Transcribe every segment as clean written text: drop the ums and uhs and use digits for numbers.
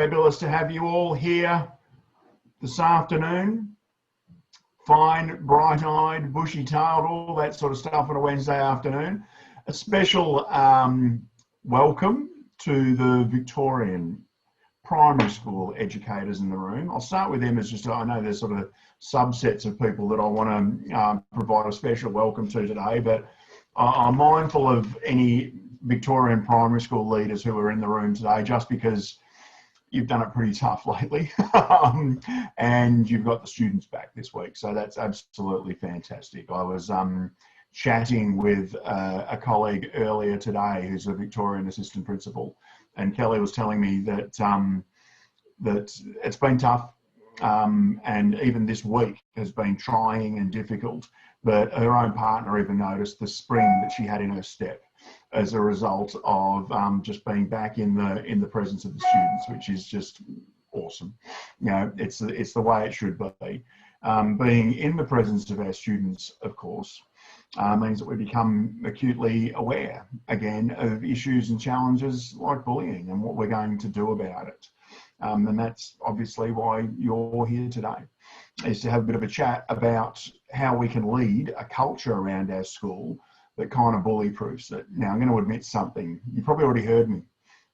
fabulous to have you all here this afternoon. Fine, bright-eyed, bushy-tailed, all that sort of stuff on a Wednesday afternoon. A special welcome to the Victorian primary school educators in the room. I'll start with them as just, I know there's sort of subsets of people that I want to provide a special welcome to today, but I'm mindful of any Victorian primary school leaders who are in the room today, just because you've done it pretty tough lately and you've got the students back this week. So that's absolutely fantastic. I was chatting with a colleague earlier today who's a Victorian assistant principal, and Kelly was telling me that that it's been tough, and even this week has been trying and difficult, but her own partner even noticed the spring that she had in her step as a result of just being back in the presence of the students, which is just awesome. You know, it's the way it should be. Being in the presence of our students, of course, means that we become acutely aware again of issues and challenges like bullying and what we're going to do about it. And that's obviously why you're here today, is to have a bit of a chat about how we can lead a culture around our school that kind of bully proofs it. Now, I'm going to admit something. You probably already heard me.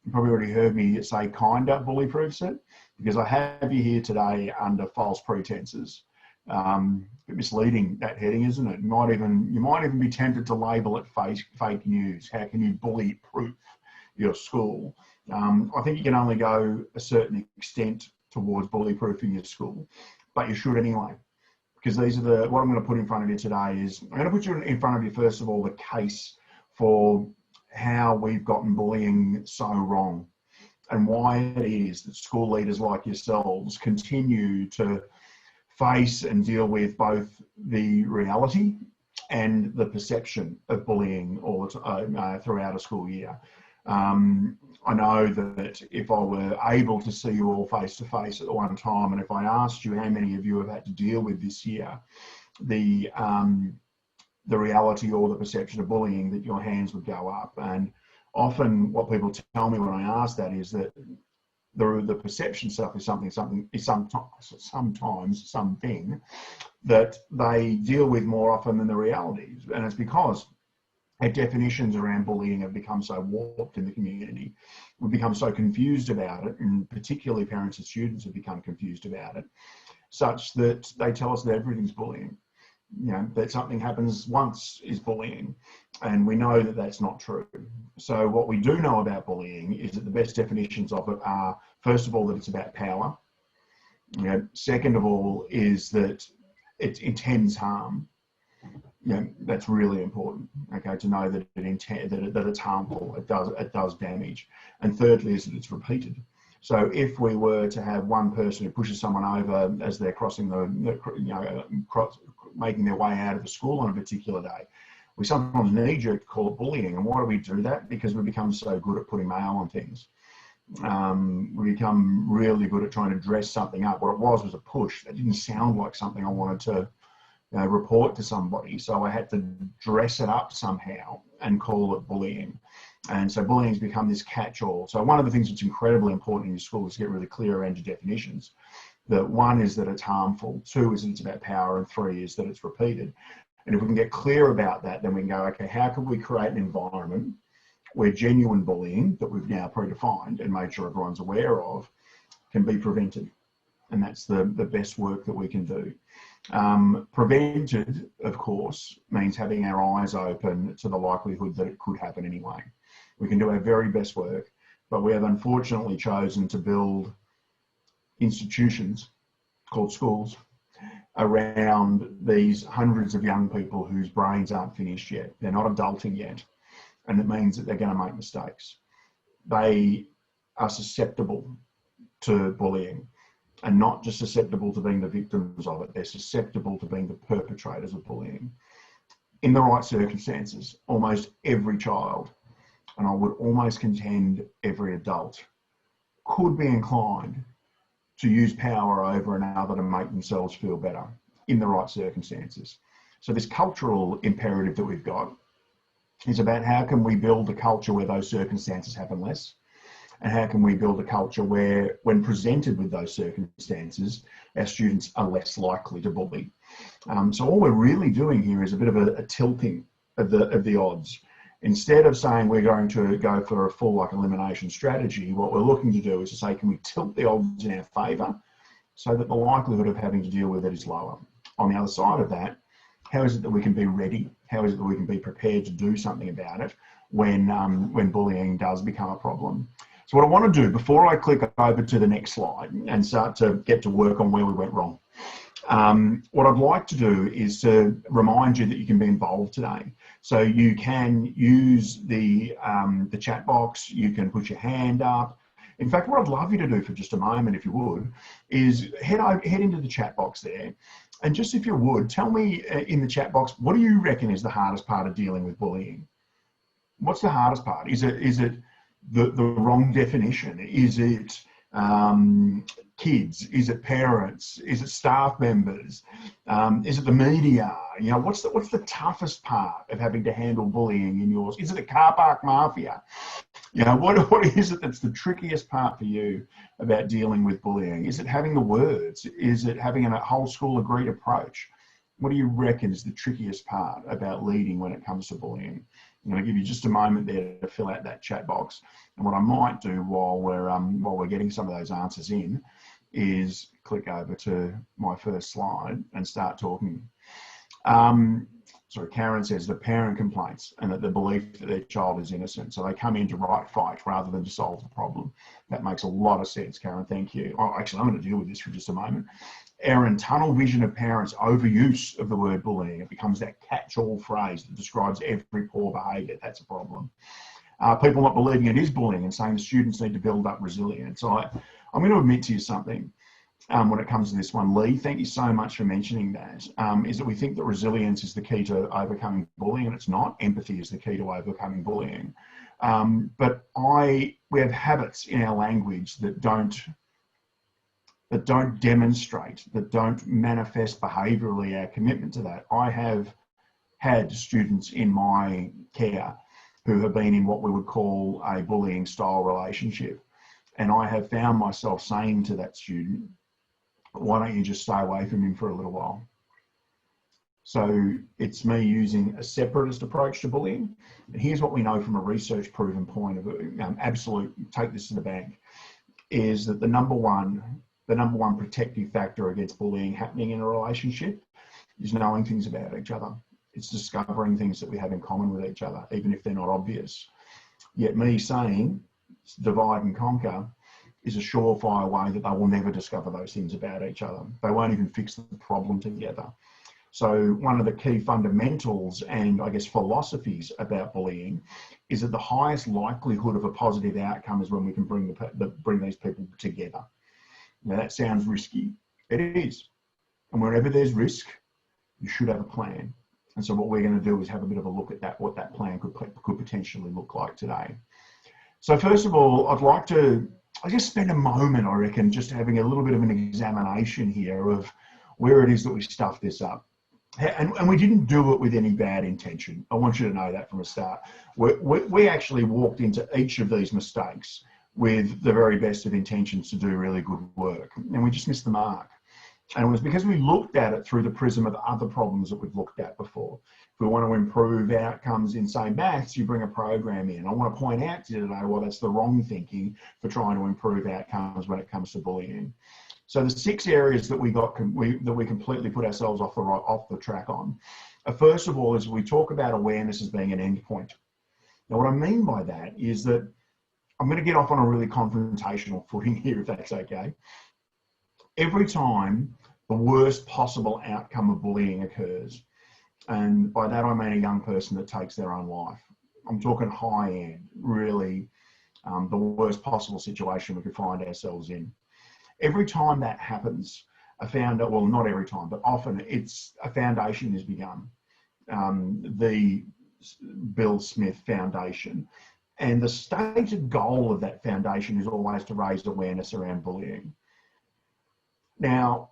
You probably already heard me say kinda bully proofs it, because I have you here today under false pretenses. A bit misleading, that heading, isn't it? You might even be tempted to label it fake news. How can you bully proof your school? I think you can only go a certain extent towards bully proofing your school, but you should anyway. Because these are what I'm going to put in front of you today is, I'm going to put you in front of you, first of all, the case for how we've gotten bullying so wrong and why it is that school leaders like yourselves continue to face and deal with both the reality and the perception of bullying all the throughout a school year. I know that if I were able to see you all face to face at one time, and if I asked you how many of you have had to deal with this year, the reality or the perception of bullying, that your hands would go up. And often what people tell me when I ask that is that the perception stuff is sometimes something that they deal with more often than the realities. And it's because our definitions around bullying have become so warped in the community. We've become so confused about it, and particularly parents and students have become confused about it, such that they tell us that everything's bullying. You know, that something happens once is bullying, and we know that that's not true. So what we do know about bullying is that the best definitions of it are, first of all, that it's about power. You know, second of all, is that it intends harm. You know, that's really important, okay, to know that that it's harmful, it does damage. And thirdly is that it's repeated. So if we were to have one person who pushes someone over as they're crossing making their way out of the school on a particular day, we sometimes knee-jerk to call it bullying. And why do we do that? Because we become so good at putting mail on things. We become really good at trying to dress something up. What it was a push. That didn't sound like something I wanted to report to somebody, so I had to dress it up somehow and call it bullying. And so bullying has become this catch-all. So one of the things that's incredibly important in your school is to get really clear around your definitions. That one is that it's harmful, two is that it's about power, and three is that it's repeated. And if we can get clear about that, then we can go, okay, how can we create an environment where genuine bullying that we've now predefined and made sure everyone's aware of can be prevented? And that's the best work that we can do. Prevented, of course, means having our eyes open to the likelihood that it could happen anyway. We can do our very best work, but we have unfortunately chosen to build institutions called schools around these hundreds of young people whose brains aren't finished yet. They're not adulting yet, and it means that they're going to make mistakes. They are susceptible to bullying. And not just susceptible to being the victims of it, they're susceptible to being the perpetrators of bullying. In the right circumstances, almost every child, and I would almost contend every adult, could be inclined to use power over another to make themselves feel better in the right circumstances. So this cultural imperative that we've got is about how can we build a culture where those circumstances happen less, And how can we build a culture where, when presented with those circumstances, our students are less likely to bully? So all we're really doing here is a bit of a tilting of the odds. Instead of saying we're going to go for a full elimination strategy, what we're looking to do is to say, can we tilt the odds in our favour so that the likelihood of having to deal with it is lower? On the other side of that, how is it that we can be ready? How is it that we can be prepared to do something about it when bullying does become a problem? So what I want to do before I click over to the next slide and start to get to work on where we went wrong, what I'd like to do is to remind you that you can be involved today. So you can use the chat box, you can put your hand up. In fact, what I'd love you to do for just a moment, if you would, is head into the chat box there. And just if you would, tell me in the chat box, what do you reckon is the hardest part of dealing with bullying? What's the hardest part? Is it the wrong definition? Is it kids? Is it parents? Is it staff members? Is it the media? You know, what's the toughest part of having to handle bullying in yours? Is it the car park mafia? You know, what is it that's the trickiest part for you about dealing with bullying? Is it having the words? Is it having a whole school agreed approach? What do you reckon is the trickiest part about leading when it comes to bullying? I'm going to give you just a moment there to fill out that chat box. And what I might do while we're getting some of those answers in is click over to my first slide and start talking. Sorry, Karen says the parent complaints and that the belief that their child is innocent. So they come in to fight rather than to solve the problem. That makes a lot of sense, Karen, thank you. Oh, actually, I'm going to deal with this for just a moment. Erin, tunnel vision of parents' overuse of the word bullying. It becomes that catch-all phrase that describes every poor behaviour. That's a problem. People not believing it is bullying and saying the students need to build up resilience. I'm going to admit to you something when it comes to this one. Lee, thank you so much for mentioning that. Is that we think that resilience is the key to overcoming bullying, and it's not. Empathy is the key to overcoming bullying. But we have habits in our language that don't demonstrate, that don't manifest behaviourally our commitment to that. I have had students in my care who have been in what we would call a bullying style relationship. And I have found myself saying to that student, why don't you just stay away from him for a little while? So it's me using a separatist approach to bullying. And here's what we know from a research proven point of absolute, take this to the bank, is that the number one protective factor against bullying happening in a relationship is knowing things about each other. It's discovering things that we have in common with each other, even if they're not obvious. Yet me saying divide and conquer is a surefire way that they will never discover those things about each other. They won't even fix the problem together. So one of the key fundamentals and I guess philosophies about bullying is that the highest likelihood of a positive outcome is when we can bring these people together. Now that sounds risky. It is. And wherever there's risk, you should have a plan. And so what we're going to do is have a bit of a look at what that plan could potentially look like today. So first of all, I'd like to, spend a moment, I reckon, just having a little bit of an examination here of where it is that we stuffed this up. And we didn't do it with any bad intention. I want you to know that from the start. We actually walked into each of these mistakes with the very best of intentions to do really good work. And we just missed the mark. And it was because we looked at it through the prism of other problems that we've looked at before. If we want to improve outcomes in, say, maths, you bring a program in. I want to point out to you today, well, that's the wrong thinking for trying to improve outcomes when it comes to bullying. So the 6 areas that we completely put ourselves off the track on. First of all, is we talk about awareness as being an endpoint. Now, what I mean by that is that I'm going to get off on a really confrontational footing here, if that's okay. Every time the worst possible outcome of bullying occurs, and by that I mean a young person that takes their own life. I'm talking high end, really the worst possible situation we could find ourselves in. Every time that happens, well, not every time, but often a foundation is begun. The Bill Smith Foundation. And the stated goal of that foundation is always to raise awareness around bullying. Now,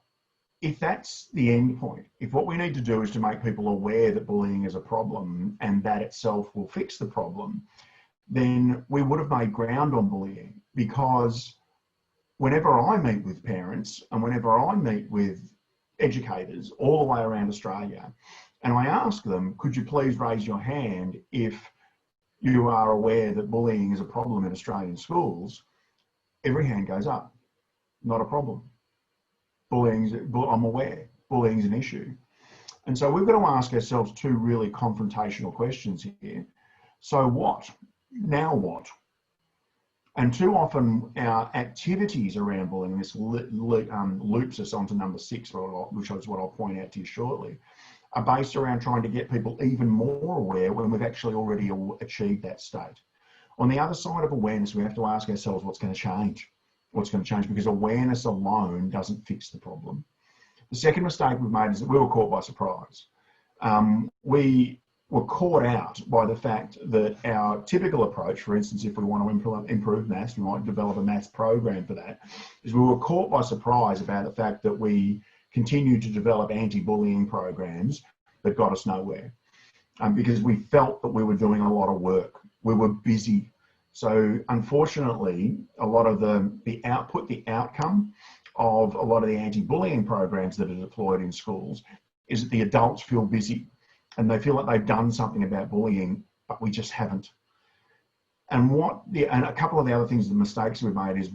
if that's the end point, if what we need to do is to make people aware that bullying is a problem and that itself will fix the problem, then we would have made ground on bullying, because whenever I meet with parents and whenever I meet with educators all the way around Australia, and I ask them, could you please raise your hand if you are aware that bullying is a problem in Australian schools, every hand goes up. Not a problem. I'm aware. Bullying's an issue. And so we've got to ask ourselves two really confrontational questions here. So what? Now what? And too often our activities around bullying, this loops us onto number 6, which is what I'll point out to you shortly, are based around trying to get people even more aware when we've actually already achieved that state. On the other side of awareness, we have to ask ourselves what's going to change. What's going to change? Because awareness alone doesn't fix the problem. The second mistake we've made is that we were caught by surprise. We were caught out by the fact that our typical approach, for instance, if we want to improve maths, we might develop a maths program for that, is we were caught by surprise about the fact that we continued to develop anti-bullying programs that got us nowhere, because we felt that we were doing a lot of work. We were busy. So unfortunately, a lot of the outcome of a lot of the anti-bullying programs that are deployed in schools is that the adults feel busy and they feel like they've done something about bullying, but we just haven't. And a couple of the other things, the mistakes we've made is,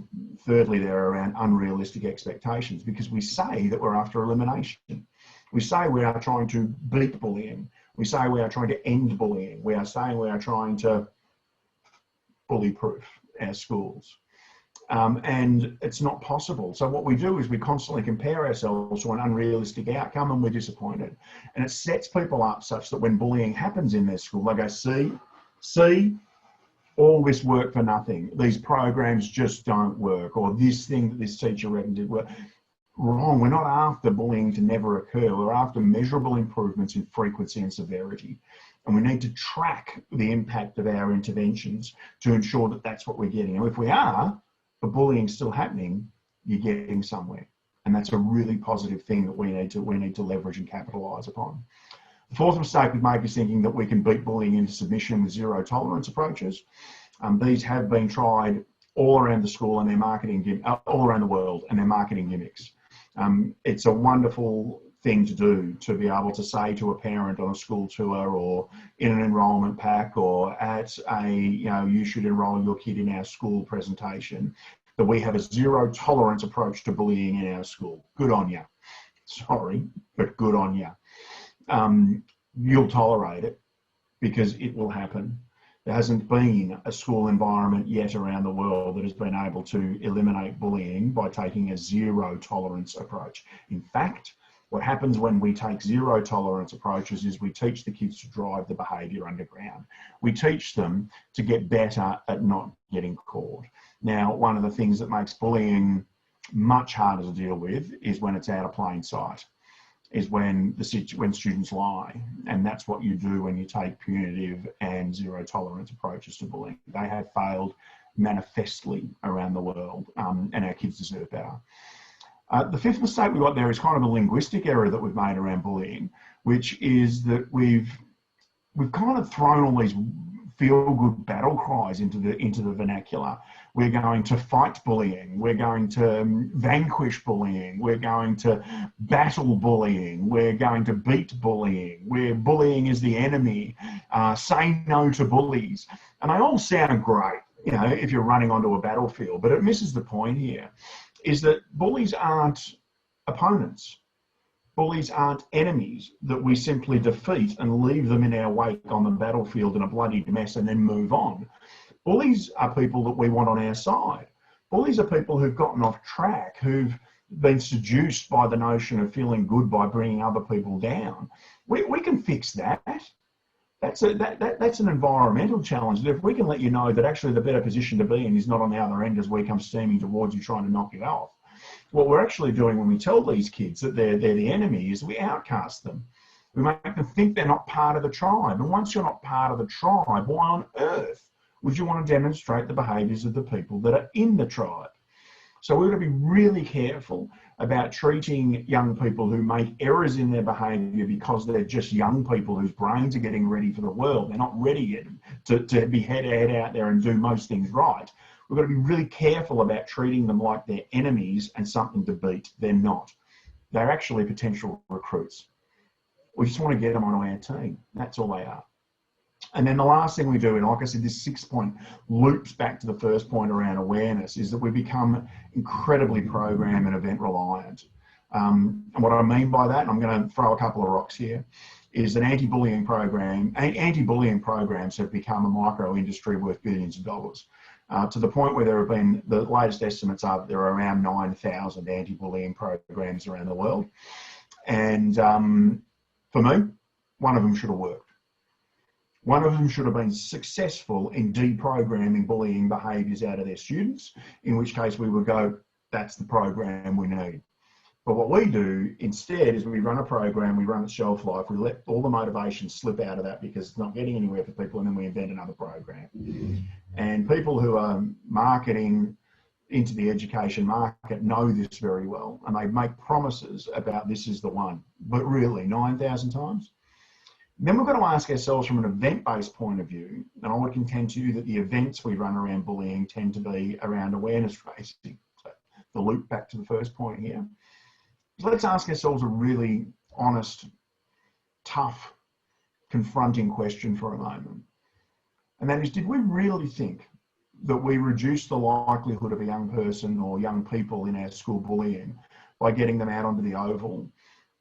thirdly, they're around unrealistic expectations, because we say that we're after elimination. We say we are trying to beat bullying. We say we are trying to end bullying. We are saying we are trying to bully-proof our schools. And it's not possible. So what we do is we constantly compare ourselves to an unrealistic outcome, and we're disappointed. And it sets people up such that when bullying happens in their school, they go, see, all this work for nothing. These programs just don't work, or this thing that this teacher reckoned did work. Wrong. We're not after bullying to never occur. We're after measurable improvements in frequency and severity. And we need to track the impact of our interventions to ensure that that's what we're getting. And if we are, but bullying's still happening, you're getting somewhere. And that's a really positive thing that we need to leverage and capitalise upon. The fourth mistake we make is thinking that we can beat bullying into submission with zero tolerance approaches. These have been tried all around the school and their marketing, all around the world, and their marketing gimmicks. It's a wonderful thing to do, to be able to say to a parent on a school tour or in an enrolment pack or at a, you should enroll your kid in our school presentation, that we have a zero tolerance approach to bullying in our school. Good on you. Sorry, but good on you. You'll tolerate it because it will happen. There hasn't been a school environment yet around the world that has been able to eliminate bullying by taking a zero tolerance approach. In fact, what happens when we take zero tolerance approaches is we teach the kids to drive the behaviour underground. We teach them to get better at not getting caught. Now, one of the things that makes bullying much harder to deal with is when it's out of plain sight, is when students lie. And that's what you do when you take punitive and zero tolerance approaches to bullying. They have failed manifestly around the world, and our kids deserve better. The fifth mistake we got there is kind of a linguistic error that we've made around bullying, which is that we've kind of thrown all these feel-good battle cries into the vernacular. We're going to fight bullying. We're going to vanquish bullying. We're going to battle bullying. We're going to beat bullying. Bullying is the enemy. Say no to bullies. And they all sound great, if you're running onto a battlefield, but it misses the point here, is that bullies aren't opponents. Bullies aren't enemies that we simply defeat and leave them in our wake on the battlefield in a bloody mess and then move on. Bullies are people that we want on our side. Bullies are people who've gotten off track, who've been seduced by the notion of feeling good by bringing other people down. We can fix that. That's an environmental challenge. That if we can let you know that actually the better position to be in is not on the other end as we come steaming towards you trying to knock you off, what we're actually doing when we tell these kids that they're the enemy is we outcast them. We make them think they're not part of the tribe. And once you're not part of the tribe, why on earth would you want to demonstrate the behaviours of the people that are in the tribe? So we've got to be really careful about treating young people who make errors in their behaviour because they're just young people whose brains are getting ready for the world. They're not ready yet to be head out there and do most things right. We've got to be really careful about treating them like they're enemies and something to beat. They're not. They're actually potential recruits. We just want to get them onto our team. That's all they are. And then the last thing we do, and like I said, this 6-point loops back to the first point around awareness, is that we become incredibly program and event reliant. And what I mean by that, and I'm going to throw a couple of rocks here, is an anti-bullying programs have become a micro industry worth billions of dollars. To the point where there have been, the latest estimates are there are around 9,000 anti-bullying programs around the world. And for me, one of them should have worked. One of them should have been successful in deprogramming bullying behaviours out of their students, in which case we would go, that's the program we need. But what we do instead is we run a program, we run its shelf life, we let all the motivation slip out of that because it's not getting anywhere for people, and then we invent another program. And people who are marketing into the education market know this very well, and they make promises about this is the one, but really 9,000 times. Then we've got to ask ourselves from an event-based point of view, and I would contend to you that the events we run around bullying tend to be around awareness raising. So the loop back to the first point here. So let's ask ourselves a really honest, tough, confronting question for a moment. And that is, did we really think that we reduce the likelihood of a young person or young people in our school bullying by getting them out onto the oval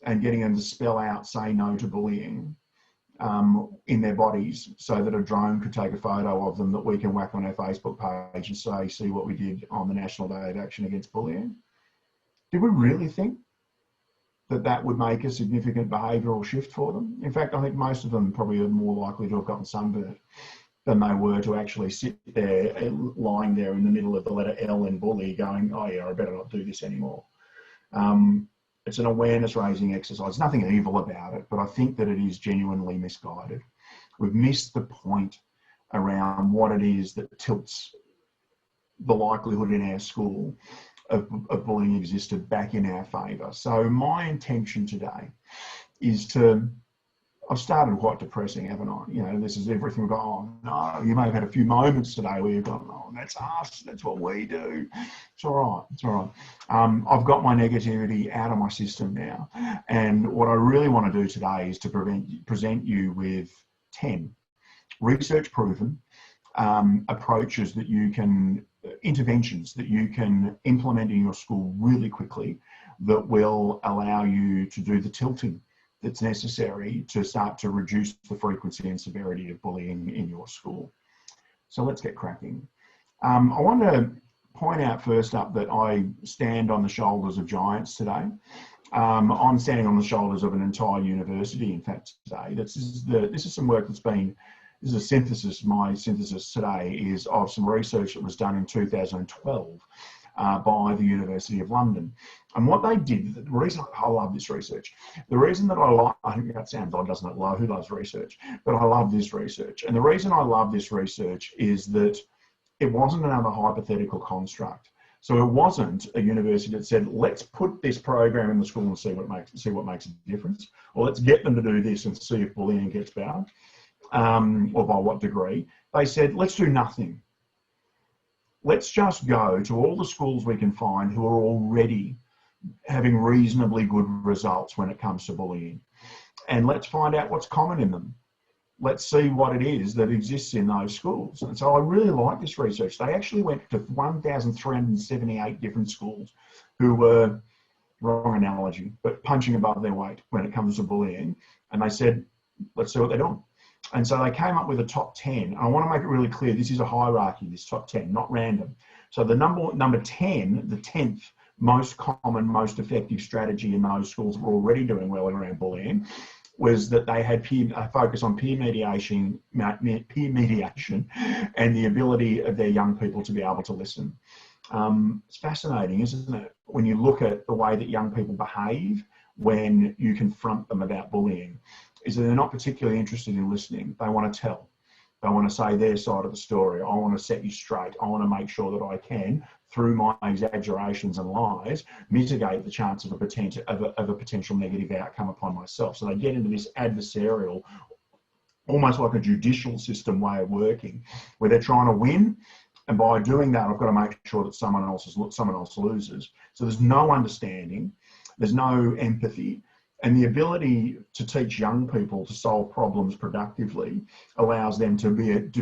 and getting them to spell out, say no to bullying in their bodies, so that a drone could take a photo of them that we can whack on our Facebook page and say, see what we did on the National Day of Action Against Bullying? Did we really think that that would make a significant behavioural shift for them? In fact, I think most of them probably are more likely to have gotten sunburnt than they were to actually sit there, lying there in the middle of the letter L in bully going, oh yeah, I better not do this anymore. It's an awareness raising exercise. Nothing evil about it, but I think that it is genuinely misguided. We've missed the point around what it is that tilts the likelihood in our school of bullying existed back in our favour. So my intention today is to, I've started quite depressing, haven't I? You know, this is everything we've got, oh no, you may have had a few moments today where you've gone, oh, that's us, that's what we do. It's all right, it's all right. I've got my negativity out of my system now. And what I really want to do today is to present you with 10 research proven approaches that you can, interventions that you can implement in your school really quickly that will allow you to do the tilting that's necessary to start to reduce the frequency and severity of bullying in your school. So let's get cracking. I want to point out first up that I stand on the shoulders of giants today. I'm standing on the shoulders of an entire university, in fact, today. This is some work that's been, this is a synthesis, my synthesis today is of some research that was done in 2012 by the University of London. And what they did, the reason I love this research, the reason that I think that sounds odd, doesn't it? Who loves research? But I love this research. And the reason I love this research is that it wasn't another hypothetical construct. So it wasn't a university that said, let's put this program in the school and see what makes a difference, or let's get them to do this and see if bullying gets better, or by what degree. They said, let's do nothing. Let's just go to all the schools we can find who are already having reasonably good results when it comes to bullying. And let's find out what's common in them. Let's see what it is that exists in those schools. And so I really like this research. They actually went to 1,378 different schools who were, wrong analogy, but punching above their weight when it comes to bullying. And they said, let's see what they're doing. And so they came up with a top 10. And I want to make it really clear, this is a hierarchy, this top 10, not random. So the number 10, the 10th most common, most effective strategy in those schools that were already doing well around bullying was that they had focus on peer mediation and the ability of their young people to be able to listen. It's fascinating, isn't it? When you look at the way that young people behave when you confront them about bullying, is that they're not particularly interested in listening. They want to tell. They want to say their side of the story. I want to set you straight. I want to make sure that I can through my exaggerations and lies, mitigate the chance of a potential negative outcome upon myself. So they get into this adversarial, almost like a judicial system way of working, where they're trying to win, and by doing that, I've got to make sure that someone else loses. So there's no understanding, there's no empathy, and the ability to teach young people to solve problems productively allows them to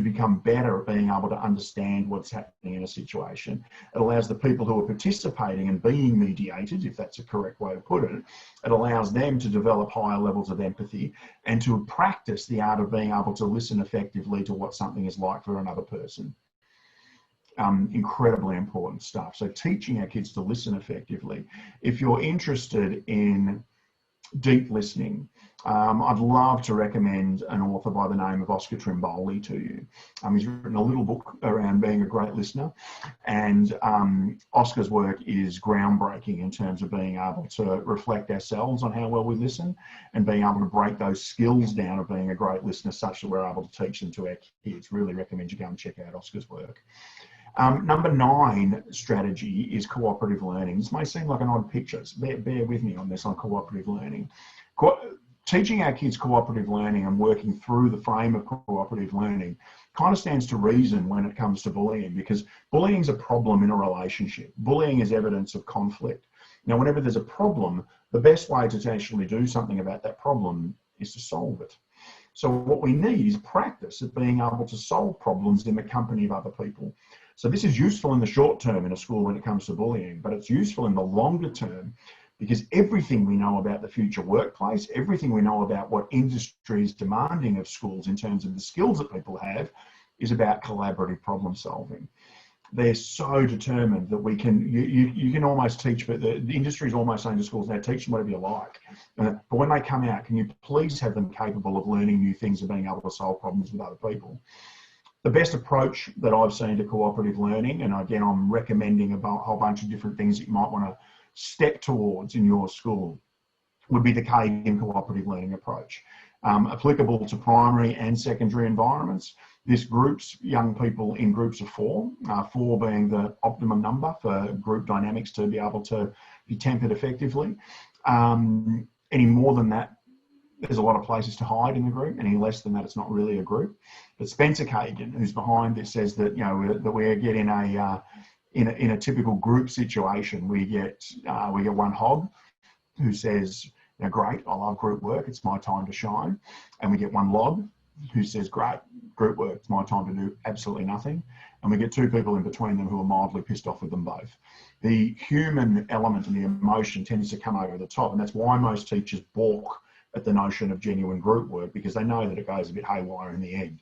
become better at being able to understand what's happening in a situation. It allows the people who are participating and being mediated, if that's a correct way to put it, it allows them to develop higher levels of empathy and to practice the art of being able to listen effectively to what something is like for another person. Incredibly important stuff. So teaching our kids to listen effectively. If you're interested in deep listening, I'd love to recommend an author by the name of Oscar Trimboli to you. He's written a little book around being a great listener, and Oscar's work is groundbreaking in terms of being able to reflect ourselves on how well we listen and being able to break those skills down of being a great listener such that we're able to teach them to our kids. Really recommend you go and check out Oscar's work. Number 9 strategy is cooperative learning. This may seem like an odd picture, so bear with me on this on cooperative learning. Teaching our kids cooperative learning and working through the frame of cooperative learning kind of stands to reason when it comes to bullying, because bullying is a problem in a relationship. Bullying is evidence of conflict. Now, whenever there's a problem, the best way to actually do something about that problem is to solve it. So what we need is practice at being able to solve problems in the company of other people. So this is useful in the short term in a school when it comes to bullying, but it's useful in the longer term, because everything we know about the future workplace, everything we know about what industry is demanding of schools in terms of the skills that people have, is about collaborative problem solving. They're so determined that we can, you can almost teach, but the industry is almost saying to schools, now teach them whatever you like. But when they come out, can you please have them capable of learning new things and being able to solve problems with other people? The best approach that I've seen to cooperative learning, and again, I'm recommending a whole bunch of different things that you might want to step towards in your school, would be the Kagan cooperative learning approach. Applicable to primary and secondary environments. This groups young people in groups of 4, 4 being the optimum number for group dynamics to be able to be tempered effectively. Any more than that, there's a lot of places to hide in the group. Any less than that, it's not really a group. But Spencer Kagan, who's behind this, says that that we get in a typical group situation, we get one hog who says, great, I love group work, it's my time to shine. And we get one log who says, great, group work, it's my time to do absolutely nothing. And we get 2 people in between them who are mildly pissed off with them both. The human element and the emotion tends to come over the top, and that's why most teachers balk at the notion of genuine group work, because they know that it goes a bit haywire in the end.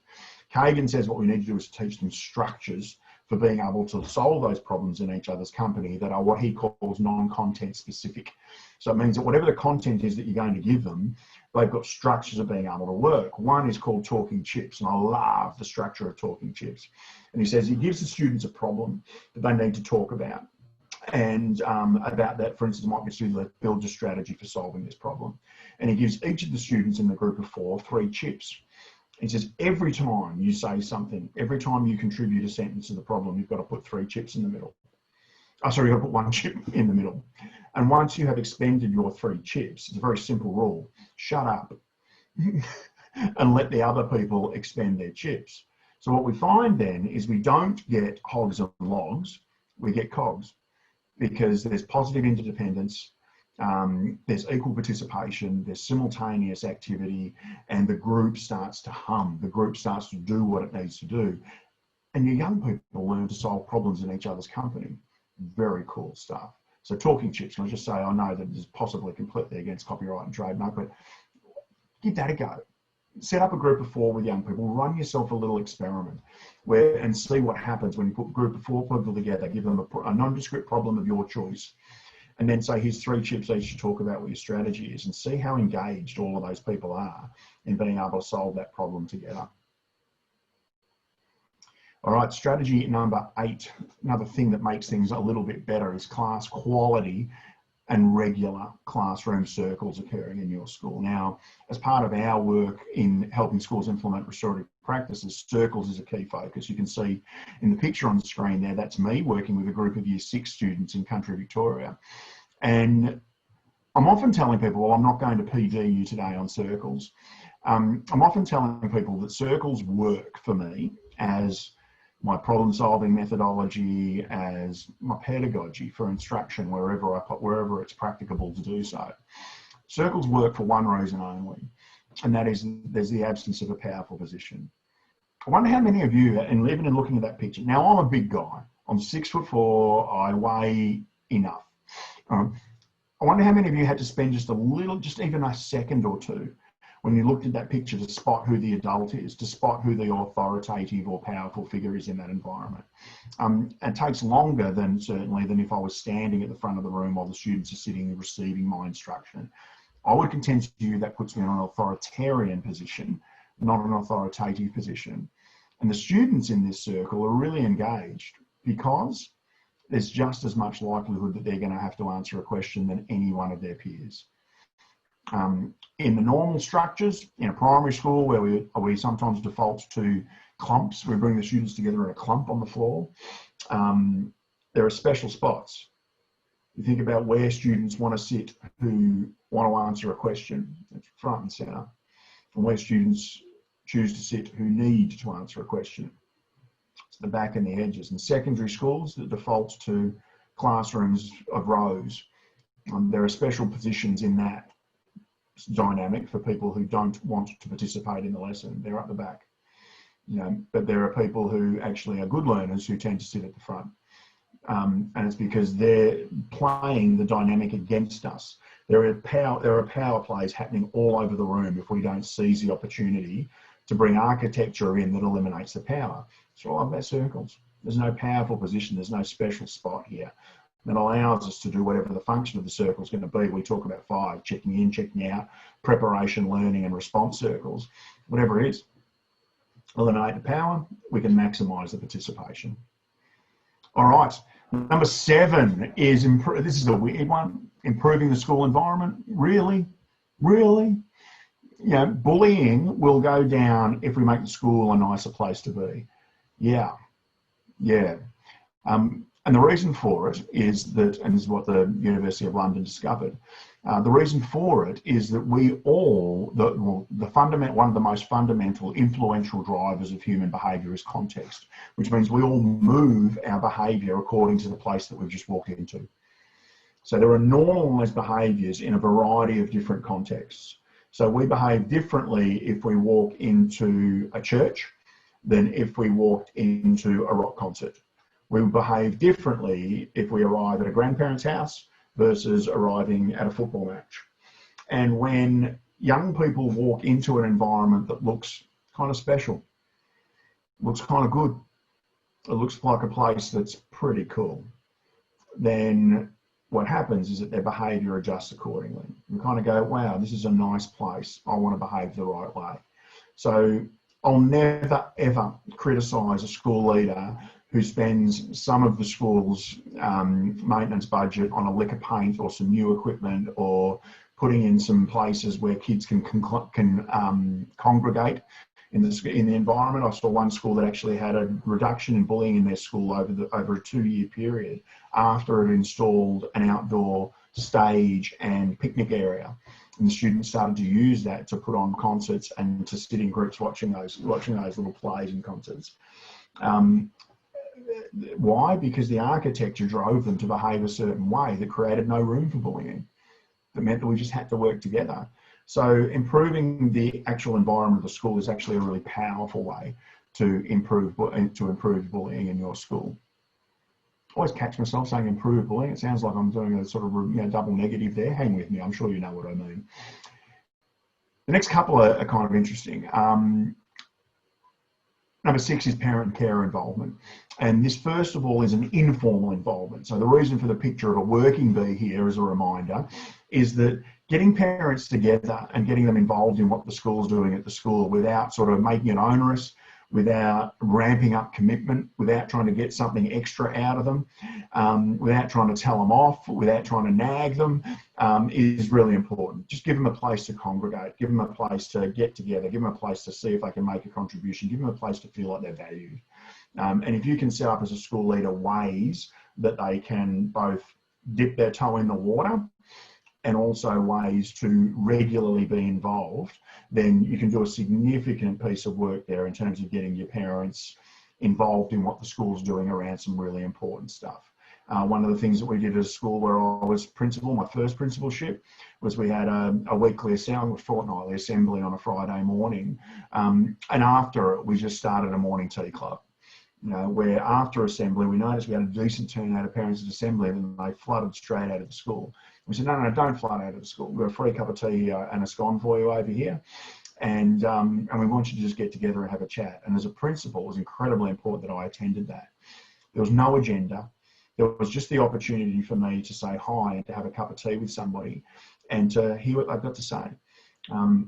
Kagan says what we need to do is teach them structures for being able to solve those problems in each other's company that are what he calls non-content specific. So it means that whatever the content is that you're going to give them, they've got structures of being able to work. One is called talking chips, and I love the structure of talking chips. And he says he gives the students a problem that they need to talk about. And about that, for instance, might be a student that builds a strategy for solving this problem. And he gives each of the students in the group of 4 3 chips. He says, every time you say something, every time you contribute a sentence to the problem, you've got to put 3 chips in the middle. Oh, sorry, you've got to put 1 chip in the middle. And once you have expended your 3 chips, it's a very simple rule, shut up and let the other people expend their chips. So what we find then is we don't get hogs and logs, we get cogs, because there's positive interdependence, there's equal participation, there's simultaneous activity, and the group starts to hum, the group starts to do what it needs to do. And your young people learn to solve problems in each other's company. Very cool stuff. So talking chips, and I'll just say, I know that it's possibly completely against copyright and trademark, but give that a go. Set up a group of 4 with young people, run yourself a little experiment and see what happens when you put a group of 4 people together, give them a nondescript problem of your choice, and then say, here's 3 chips each to talk about what your strategy is, and see how engaged all of those people are in being able to solve that problem together. All right, strategy number 8, another thing that makes things a little bit better is class quality and regular classroom circles occurring in your school. Now, as part of our work in helping schools implement restorative practices, circles is a key focus. You can see in the picture on the screen there, that's me working with a group of Year 6 students in country Victoria. And I'm often telling people, well, I'm not going to PD you today on circles. I'm often telling people that circles work for me as my problem-solving methodology, as my pedagogy for instruction wherever it's practicable to do so. Circles work for one reason only, and that is there's the absence of a powerful position. I wonder how many of you, and living and looking at that picture, now I'm a big guy, I'm 6'4", I weigh enough. I wonder how many of you had to spend just even a second or two when you looked at that picture to spot who the adult is, to spot who the authoritative or powerful figure is in that environment. It takes longer certainly than if I was standing at the front of the room while the students are sitting and receiving my instruction. I would contend to you that puts me in an authoritarian position, not an authoritative position. And the students in this circle are really engaged because there's just as much likelihood that they're going to have to answer a question than any one of their peers. In the normal structures, in a primary school where we sometimes default to clumps, we bring the students together in a clump on the floor, there are special spots. You think about where students want to sit who want to answer a question, it's front and centre, and where students choose to sit who need to answer a question. It's the back and the edges. In secondary schools, that defaults to classrooms of rows. There are special positions in that dynamic for people who don't want to participate in the lesson. They're at the back, but there are people who actually are good learners who tend to sit at the front, and it's because they're playing the dynamic against us. There are power plays happening all over the room if we don't seize the opportunity to bring architecture in that eliminates the power. So I love about circles. There's no powerful position, there's no special spot here that allows us to do whatever the function of the circle is going to be. We talk about 5, checking in, checking out, preparation, learning and response circles, whatever it is. Eliminate the power, we can maximise the participation. All right, number 7 is, this is a weird one, improving the school environment. Really? Bullying will go down if we make the school a nicer place to be. Yeah. And the reason for it is that, and this is what the University of London discovered, the reason for it is that we all, one of the most fundamental influential drivers of human behaviour is context, which means we all move our behaviour according to the place that we've just walked into. So there are normalised behaviours in a variety of different contexts. So we behave differently if we walk into a church than if we walked into a rock concert. We behave differently if we arrive at a grandparent's house versus arriving at a football match. And when young people walk into an environment that looks kind of special, looks kind of good, it looks like a place that's pretty cool, then what happens is that their behaviour adjusts accordingly. We kind of go, wow, this is a nice place, I want to behave the right way. So I'll never, ever criticise a school leader who spends some of the school's maintenance budget on a lick of paint or some new equipment or putting in some places where kids can congregate in the environment. I saw one school that actually had a reduction in bullying in their school over a 2-year period after it installed an outdoor stage and picnic area. And the students started to use that to put on concerts and to sit in groups watching those little plays and concerts. Why? Because the architecture drove them to behave a certain way that created no room for bullying. That meant that we just had to work together. So improving the actual environment of the school is actually a really powerful way to improve bullying in your school. I always catch myself saying improve bullying. It sounds like I'm doing a sort of double negative there. Hang with me, I'm sure you know what I mean. The next couple are kind of interesting. Number 6 is parent care involvement. And this, first of all, is an informal involvement. So the reason for the picture of a working bee here as a reminder is that getting parents together and getting them involved in what the school's doing at the school without sort of making it onerous, without ramping up commitment, without trying to get something extra out of them, without trying to tell them off, without trying to nag them, is really important. Just give them a place to congregate, give them a place to get together, give them a place to see if they can make a contribution, give them a place to feel like they're valued. And if you can set up as a school leader ways that they can both dip their toe in the water and also ways to regularly be involved, then you can do a significant piece of work there in terms of getting your parents involved in what the school's doing around some really important stuff. One of the things that we did at a school where I was principal, my first principalship, was we had a weekly assembly, fortnightly assembly on a Friday morning. And after it, we just started a morning tea club. You know, where after assembly, we noticed we had a decent turnout of parents at assembly, and they flooded straight out of the school. We said, no, don't flood out of the school. We've got a free cup of tea and a scone for you over here. And we want you to just get together and have a chat. And as a principal, it was incredibly important that I attended that. There was no agenda. There was just the opportunity for me to say hi and to have a cup of tea with somebody and to hear what they've got to say.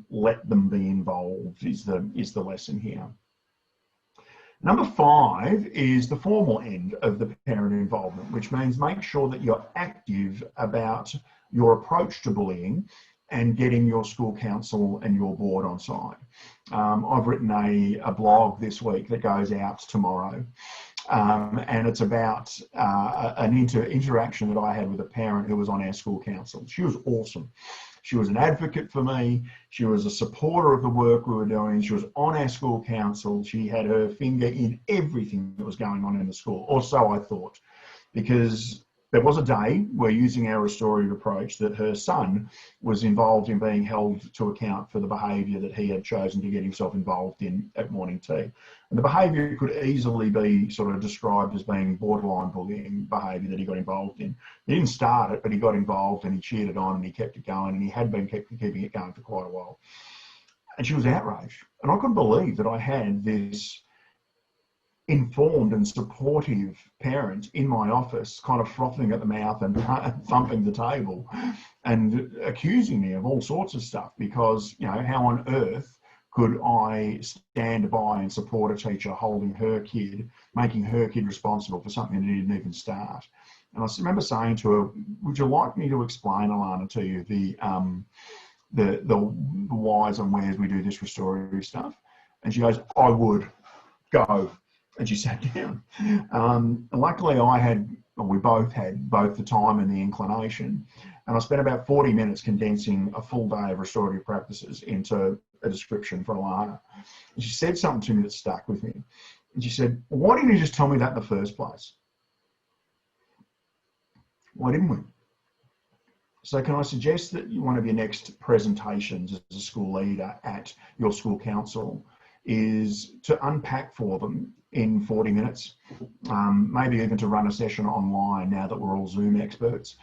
Let them be involved is the lesson here. Number 5 is the formal end of the parent involvement, which means make sure that you're active about your approach to bullying and getting your school council and your board on side. I've written a blog this week that goes out tomorrow, and it's about an interaction that I had with a parent who was on our school council. She was awesome. She was an advocate for me. She was a supporter of the work we were doing. She was on our school council. She had her finger in everything that was going on in the school, or so I thought, because there was a day where, using our restorative approach, that her son was involved in being held to account for the behaviour that he had chosen to get himself involved in at morning tea. And the behaviour could easily be sort of described as being borderline bullying behaviour that he got involved in. He didn't start it, but he got involved and he cheered it on and he kept it going, and he had been keeping it going for quite a while. And she was outraged. And I couldn't believe that I had this informed and supportive parent in my office kind of frothing at the mouth and thumping the table and accusing me of all sorts of stuff, because, you know, how on earth could I stand by and support a teacher holding her kid, making her kid responsible for something that didn't even start? And I remember saying to her, would you like me to explain, Alana, to you the whys and wheres we do this restorative stuff? And she goes, I would. Go. And she sat down. Luckily, we both had both the time and the inclination. And I spent about 40 minutes condensing a full day of restorative practices into a description for Alana. And she said something to me that stuck with me. And she said, why didn't you just tell me that in the first place? Why didn't we? So can I suggest that one of your next presentations as a school leader at your school council is to unpack for them in 40 minutes, maybe even to run a session online now that we're all Zoom experts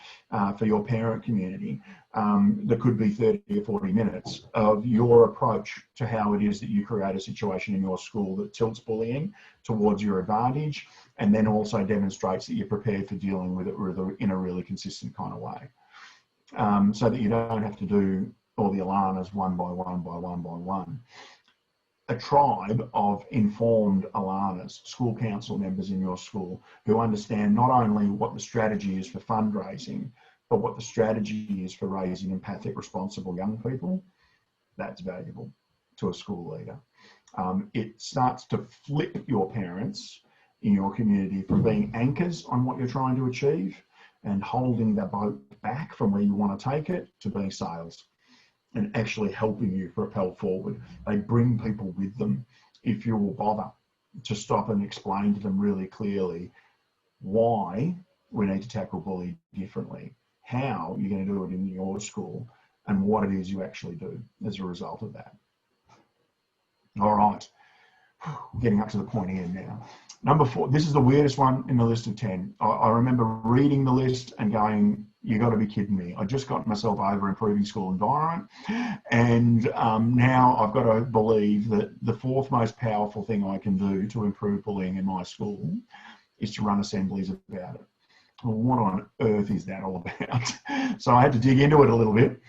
for your parent community. That could be 30 or 40 minutes of your approach to how it is that you create a situation in your school that tilts bullying towards your advantage, and then also demonstrates that you're prepared for dealing with it in a really consistent kind of way, so that you don't have to do all the Alanas one by one by one by one. A tribe of informed Alanas, school council members in your school, who understand not only what the strategy is for fundraising, but what the strategy is for raising empathic, responsible young people, that's valuable to a school leader. It starts to flip your parents in your community from being anchors on what you're trying to achieve and holding the boat back from where you want to take it, to being sails and actually helping you propel forward. They bring people with them if you will bother to stop and explain to them really clearly why we need to tackle bullying differently, how you're going to do it in your school, and what it is you actually do as a result of that. All right, getting up to the pointy end now. Number 4, this is the weirdest one in the list of 10. I remember reading the list and going, you got to be kidding me. I just got myself over improving school environment. And now I've got to believe that the 4th most powerful thing I can do to improve bullying in my school is to run assemblies about it. Well, what on earth is that all about? So I had to dig into it a little bit.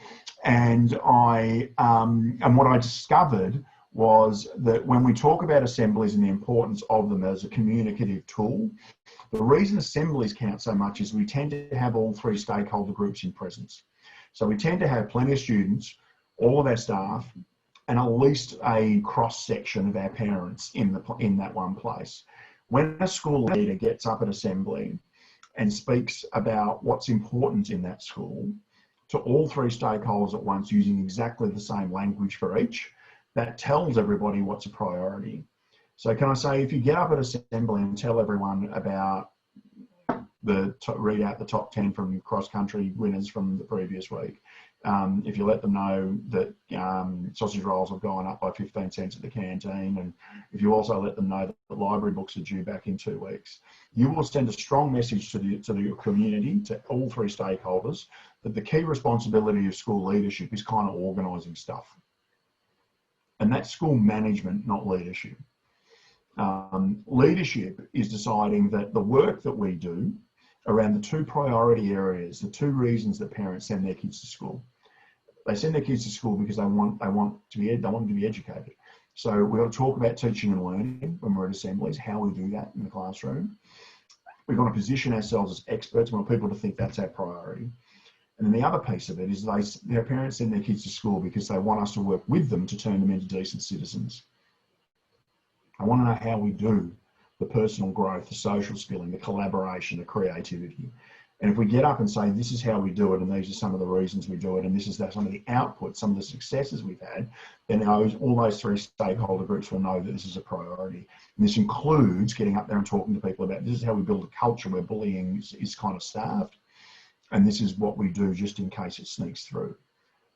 And what I discovered was that when we talk about assemblies and the importance of them as a communicative tool, the reason assemblies count so much is we tend to have all three stakeholder groups in presence. So we tend to have plenty of students, all of our staff, and at least a cross-section of our parents in that one place. When a school leader gets up at assembly and speaks about what's important in that school to all three stakeholders at once using exactly the same language for each, that tells everybody what's a priority. So can I say, if you get up at assembly and tell everyone about read out the top 10 from cross-country winners from the previous week, if you let them know that sausage rolls have gone up by 15 cents at the canteen, and if you also let them know that the library books are due back in 2 weeks, you will send a strong message to the community, to all three stakeholders, that the key responsibility of school leadership is kind of organising stuff. And that's school management, not leadership. Leadership is deciding that the work that we do around the two priority areas, the two reasons that parents send their kids to school. They send their kids to school because they want them to be educated. So we've got to talk about teaching and learning when we're at assemblies, how we do that in the classroom. We've got to position ourselves as experts. We want people to think that's our priority. And then the other piece of it is their parents send their kids to school because they want us to work with them to turn them into decent citizens. I want to know how we do the personal growth, the social skilling, the collaboration, the creativity. And if we get up and say, this is how we do it, and these are some of the reasons we do it, and this is some of the outputs, some of the successes we've had, then all those three stakeholder groups will know that this is a priority. And this includes getting up there and talking to people about, this is how we build a culture where bullying is kind of starved. And this is what we do just in case it sneaks through.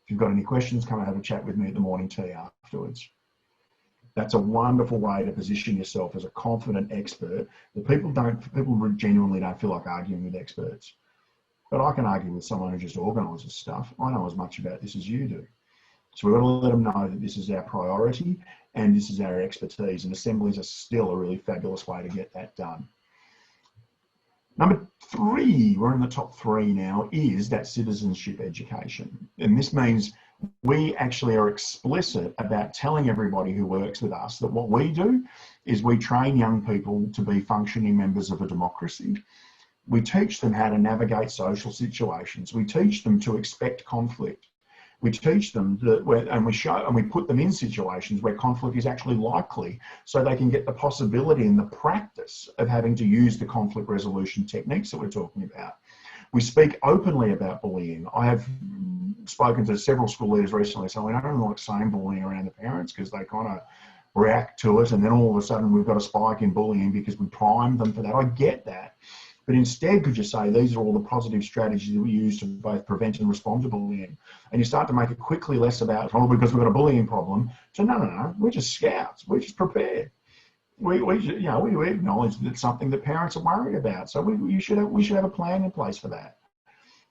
If you've got any questions, come and have a chat with me at the morning tea afterwards. That's a wonderful way to position yourself as a confident expert. That people genuinely don't feel like arguing with experts. But I can argue with someone who just organises stuff. I know as much about this as you do. So we've got to let them know that this is our priority and this is our expertise. And assemblies are still a really fabulous way to get that done. Number 3, we're in the top 3 now, is that citizenship education. And this means we actually are explicit about telling everybody who works with us that what we do is we train young people to be functioning members of a democracy. We teach them how to navigate social situations. We teach them to expect conflict. We teach them and we put them in situations where conflict is actually likely, so they can get the possibility and the practice of having to use the conflict resolution techniques that we're talking about. We speak openly about bullying. I have spoken to several school leaders recently saying, I don't like saying bullying around the parents because they kind of react to it, and then all of a sudden we've got a spike in bullying because we prime them for that. I get that. But instead, could you say these are all the positive strategies that we use to both prevent and respond to bullying? And you start to make it quickly less about, oh, because we've got a bullying problem. So no, we're just scouts. We're just prepared. We acknowledge that it's something that parents are worried about. So we should have a plan in place for that.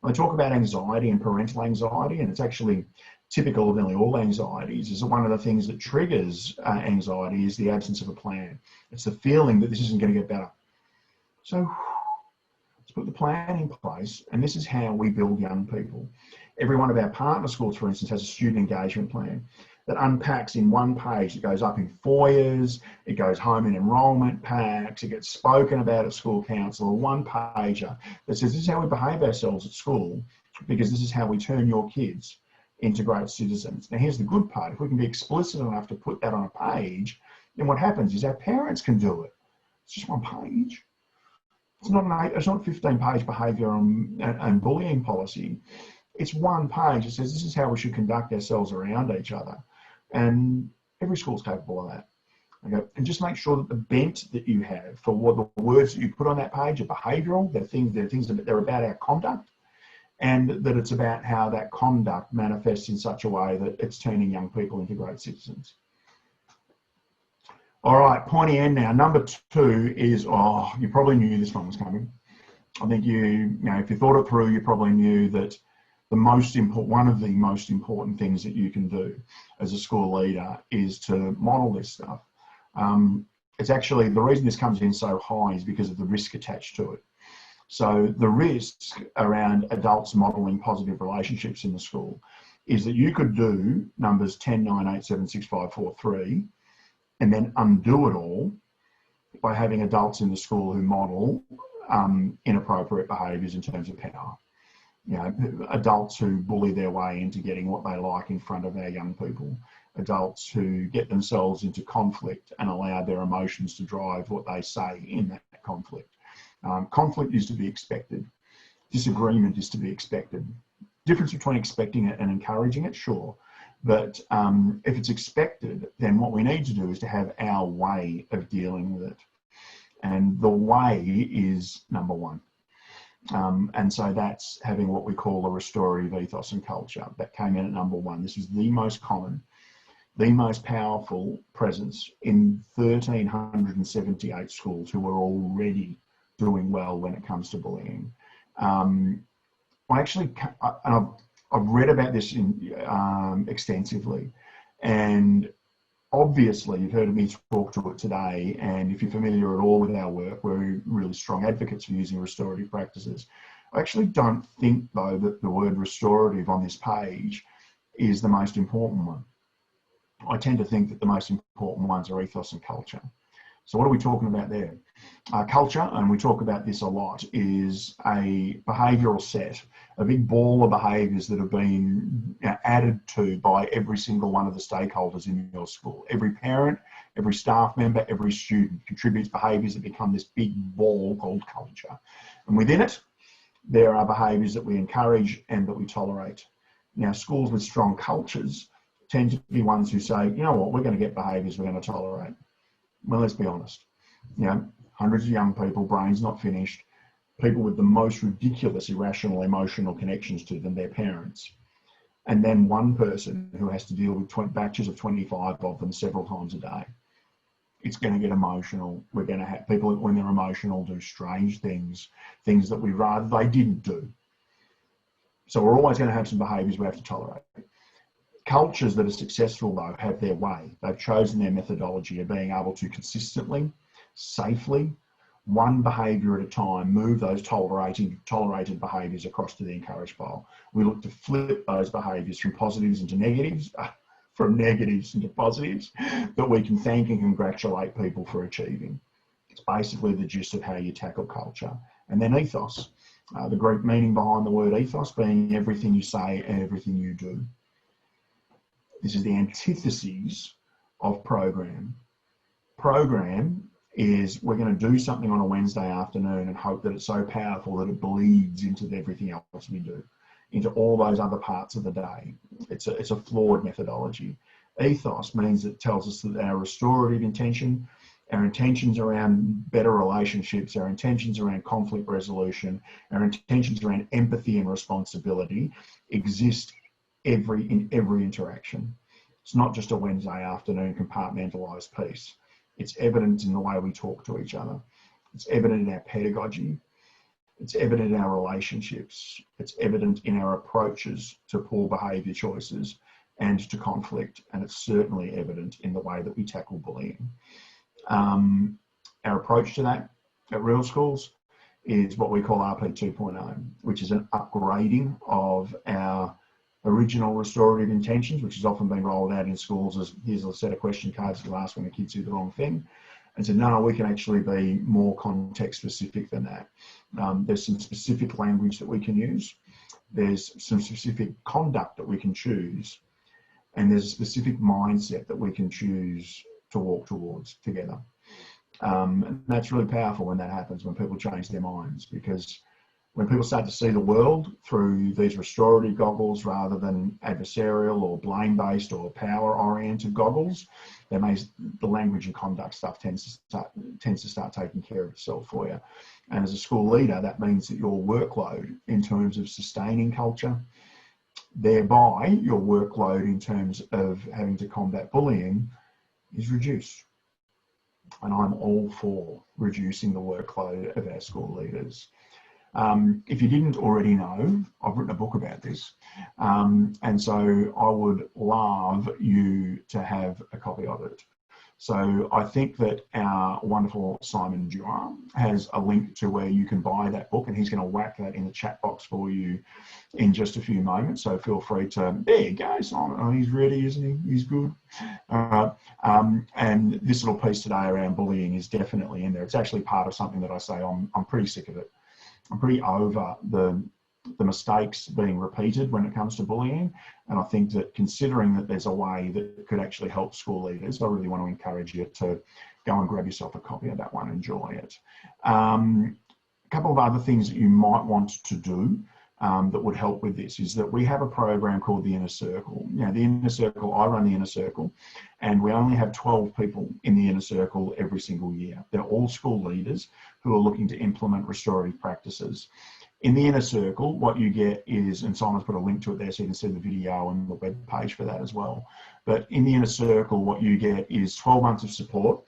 When I talk about anxiety and parental anxiety, and it's actually typical of nearly all anxieties, is that one of the things that triggers anxiety is the absence of a plan. It's the feeling that this isn't going to get better. So put the plan in place, and this is how we build young people. Every one of our partner schools, for instance, has a student engagement plan that unpacks in one page. It goes up in foyers, it goes home in enrolment packs, it gets spoken about at school council, a one-pager that says this is how we behave ourselves at school because this is how we turn your kids into great citizens. Now here's the good part. If we can be explicit enough to put that on a page, then what happens is our parents can do it. It's just one page. It's not a 15-page behaviour and bullying policy. It's one page. It says this is how we should conduct ourselves around each other. And every school's capable of that. Okay? And just make sure that the bent that you have for what the words that you put on that page are behavioural. They're about our conduct, and that it's about how that conduct manifests in such a way that it's turning young people into great citizens. All right, pointy end now. Number 2 is, you probably knew this one was coming. I think if you thought it through, you probably knew that one of the most important things that you can do as a school leader is to model this stuff. It's actually, the reason this comes in so high is because of the risk attached to it. So the risk around adults modeling positive relationships in the school is that you could do numbers 10, 9, 8, 7, 6, 5, 4, 3, and then undo it all by having adults in the school who model inappropriate behaviours in terms of power. You know, adults who bully their way into getting what they like in front of our young people. Adults who get themselves into conflict and allow their emotions to drive what they say in that conflict. Conflict is to be expected. Disagreement is to be expected. Difference between expecting it and encouraging it, sure. But if it's expected, then what we need to do is to have our way of dealing with it. And the way is number one. And so that's having what we call a restorative ethos and culture. That came in at number one. This is the most common, the most powerful presence in 1,378 schools who are already doing well when it comes to bullying. I've read about this extensively, and obviously you've heard me talk to it today, and if you're familiar at all with our work, we're really strong advocates for using restorative practices. I actually don't think, though, that the word restorative on this page is the most important one. I tend to think that the most important ones are ethos and culture. So what are we talking about there? Culture, and we talk about this a lot, is a behavioural set, a big ball of behaviours that have been added to by every single one of the stakeholders in your school. Every parent, every staff member, every student contributes behaviours that become this big ball called culture. And within it, there are behaviours that we encourage and that we tolerate. Now, schools with strong cultures tend to be ones who say, you know what, we're going to get behaviours we're going to tolerate. Well, let's be honest, you know, hundreds of young people, brains not finished, people with the most ridiculous, irrational, emotional connections to them, their parents. And then one person who has to deal with batches of 25 of them several times a day. It's going to get emotional. We're going to have people, when they're emotional, do strange things, things that we'd rather they didn't do. So we're always going to have some behaviours we have to tolerate. Cultures that are successful, though, have their way. They've chosen their methodology of being able to consistently, safely, one behaviour at a time, move those tolerated behaviours across to the encouraged pile. We look to flip those behaviours from positives into negatives, from negatives into positives, that we can thank and congratulate people for achieving. It's basically the gist of how you tackle culture. And then ethos, the Greek meaning behind the word ethos being everything you say and everything you do. This is the antithesis of program. Program is we're going to do something on a Wednesday afternoon and hope that it's so powerful that it bleeds into everything else we do, into all those other parts of the day. It's a flawed methodology. Ethos means it tells us that our restorative intention, our intentions around better relationships, our intentions around conflict resolution, our intentions around empathy and responsibility exist in every interaction. It's not just a Wednesday afternoon compartmentalised piece. It's evident in the way we talk to each other. It's evident in our pedagogy. It's evident in our relationships. It's evident in our approaches to poor behaviour choices and to conflict. And it's certainly evident in the way that we tackle bullying. Our approach to that at real schools is what we call RP 2.0, which is an upgrading of our original restorative intentions, which has often been rolled out in schools as here's a set of question cards to ask when the kids do the wrong thing. And so no, we can actually be more context specific than that. There's some specific language that we can use. There's some specific conduct that we can choose. And there's a specific mindset that we can choose to walk towards together. And that's really powerful when that happens, when people change their minds, because when people start to see the world through these restorative goggles rather than adversarial or blame-based or power-oriented goggles, the language and conduct stuff tends to start taking care of itself for you. And as a school leader, that means that your workload in terms of sustaining culture, thereby your workload in terms of having to combat bullying, is reduced. And I'm all for reducing the workload of our school leaders. If you didn't already know, I've written a book about this. And so I would love you to have a copy of it. So I think that our wonderful Simon Dewar has a link to where you can buy that book, and he's going to whack that in the chat box for you in just a few moments. So feel free to, there you go, Simon. Oh, he's ready, isn't he? He's good. And this little piece today around bullying is definitely in there. It's actually part of something that I say I'm pretty sick of it. I'm pretty over the mistakes being repeated when it comes to bullying. And I think that considering that there's a way that could actually help school leaders, I really want to encourage you to go and grab yourself a copy of that one, enjoy it. A couple of other things that you might want to do that would help with this is that we have a program called the Inner Circle. You know, the Inner Circle, I run the Inner Circle, and we only have 12 people in the Inner Circle every single year. They're all school leaders who are looking to implement restorative practices. In the Inner Circle, what you get is, and Simon's put a link to it there so you can see the video and the web page for that as well. But in the Inner Circle, what you get is 12 months of support,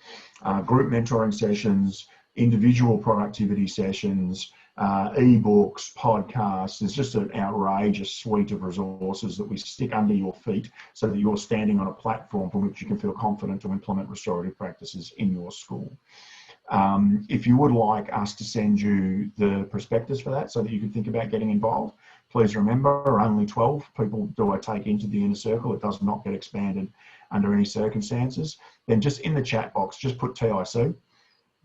group mentoring sessions, individual productivity sessions, ebooks, podcasts. There's just an outrageous suite of resources that we stick under your feet so that you're standing on a platform from which you can feel confident to implement restorative practices in your school. If you would like us to send you the prospectus for that so that you can think about getting involved, please remember only 12 people do I take into the Inner Circle. It does not get expanded under any circumstances. Then just in the chat box, just put TIC,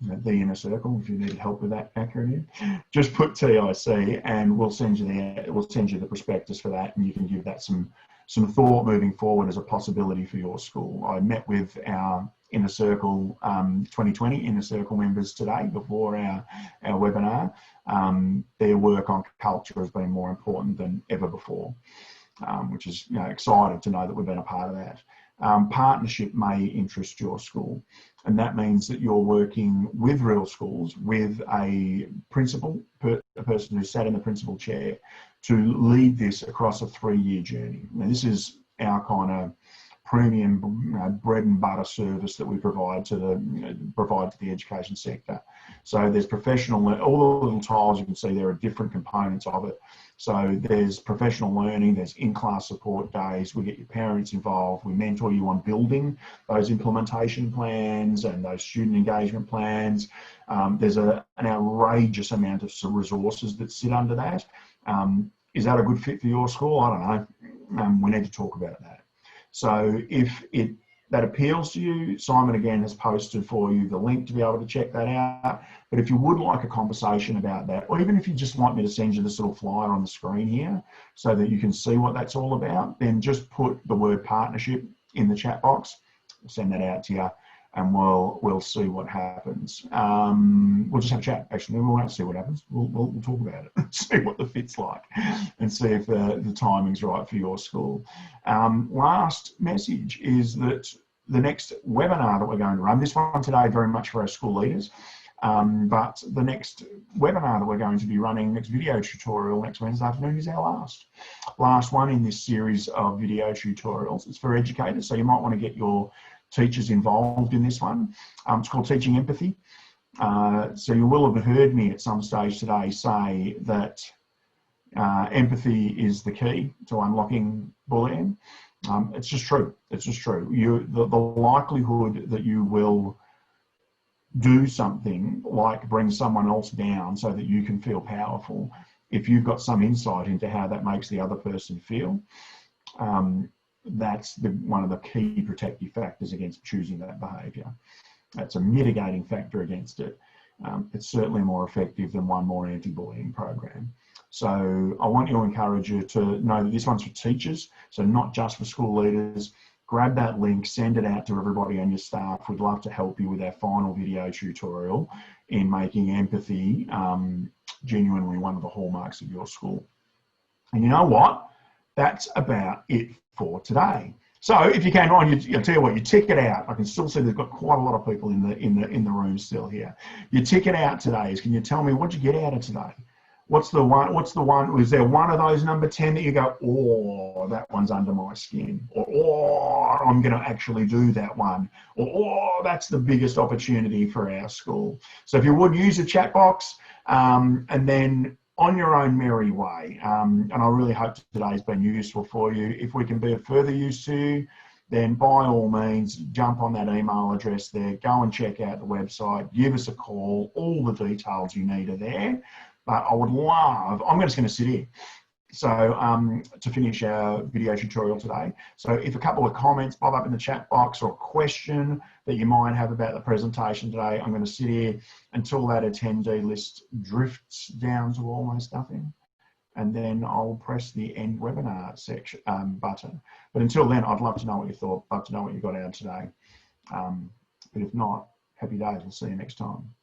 the Inner Circle, if you need help with that acronym. Just put TIC and we'll send you the prospectus for that, and you can give that some thought moving forward as a possibility for your school. I met with our Inner Circle 2020 Inner Circle members today before our webinar. Their work on culture has been more important than ever before, which is, you know, excited to know that we've been a part of that. Partnership may interest your school, and that means that you're working with real schools, with a principal, a person who sat in the principal chair, to lead this across a 3-year journey. Now, this is our kind of premium bread and butter service that we provide to the education sector. So there's professional, all the little tiles you can see there are different components of it. So there's professional learning, there's in-class support days, we get your parents involved, we mentor you on building those implementation plans and those student engagement plans. There's an outrageous amount of resources that sit under that. Is that a good fit for your school? I don't know. We need to talk about that. So if that appeals to you, Simon again has posted for you the link to be able to check that out. But if you would like a conversation about that, or even if you just want me to send you this little flyer on the screen here so that you can see what that's all about, then just put the word partnership in the chat box. We'll send that out to you and we'll see what happens. We'll just have a chat. Actually, we won't see what happens. We'll talk about it, see what the fit's like, and see if the timing's right for your school. Last message is that the next webinar that we're going to run, this one today very much for our school leaders, but the next webinar that we're going to be running, next video tutorial next Wednesday afternoon, is our last one in this series of video tutorials. It's for educators, so you might want to get your teachers involved in this one. It's called Teaching Empathy. So you will have heard me at some stage today say that empathy is the key to unlocking bullying. It's just true. It's just true. The likelihood that you will do something like bring someone else down so that you can feel powerful, if you've got some insight into how that makes the other person feel, that's one of the key protective factors against choosing that behaviour. That's a mitigating factor against it. It's certainly more effective than one more anti-bullying program. So I want to encourage you to know that this one's for teachers, so not just for school leaders. Grab that link, send it out to everybody on your staff. We'd love to help you with our final video tutorial in making empathy genuinely one of the hallmarks of your school. And you know what? That's about it for today. So if you came on, I'll tell you what, you tick it out. I can still see there's got quite a lot of people in the room still here. You tick it out today. Can you tell me what you get out of today? What's the one? Was there one of those number 10 that you go, oh, that one's under my skin, or oh, I'm going to actually do that one, or oh, that's the biggest opportunity for our school. So if you would use the chat box, and then on your own merry way. And I really hope today's been useful for you. If we can be of further use to you, then by all means, jump on that email address there, go and check out the website, give us a call, all the details you need are there. But I would love, I'm just going to sit here. So to finish our video tutorial today. So if a couple of comments pop up in the chat box or a question that you might have about the presentation today, I'm going to sit here until that attendee list drifts down to almost nothing. And then I'll press the end webinar section button. But until then, I'd love to know what you thought, love to know what you got out of today. But if not, happy days. We'll see you next time.